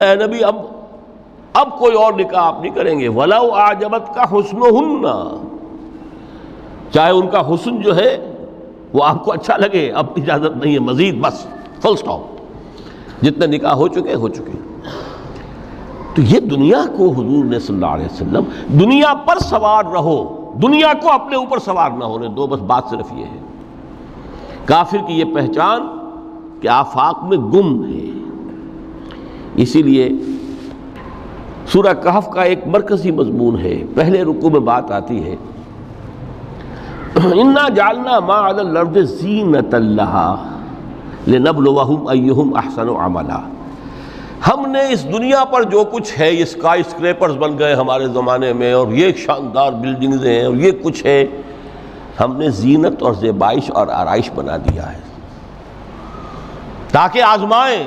اے نبی اب کوئی اور نکاح آپ نہیں کریں گے. وَلَوْ أَعْجَبَتْكَ حُسْنُهُنَّ، چاہے ان کا حسن جو ہے وہ آپ کو اچھا لگے، اب اجازت نہیں ہے مزید، بس فل سٹاپ، جتنے نکاح ہو چکے ہو چکے. تو یہ دنیا کو حضور نے صلی اللہ علیہ وسلم دنیا پر سوار رہو، دنیا کو اپنے اوپر سوار نہ ہونے دو، بس بات صرف یہ ہے. کافر کی یہ پہچان کہ آفاق میں گم ہے. اسی لیے سورہ کہف کا ایک مرکزی مضمون ہے، پہلے رکوع میں بات آتی ہے اِنَّا جَعَلْنَا مَا عَلَى الْأَرْضِ زِینَةً لَهَا لِنَبْلُوَهُمْ أَيُّهُمْ أَحْسَنُ عَمَلًا. ہم نے اس دنیا پر جو کچھ ہے، یہ اسکائی اسکریپرز بن گئے ہمارے زمانے میں، اور یہ شاندار بلڈنگز ہیں، اور یہ کچھ ہے، ہم نے زینت اور زیبائش اور آرائش بنا دیا ہے تاکہ آزمائیں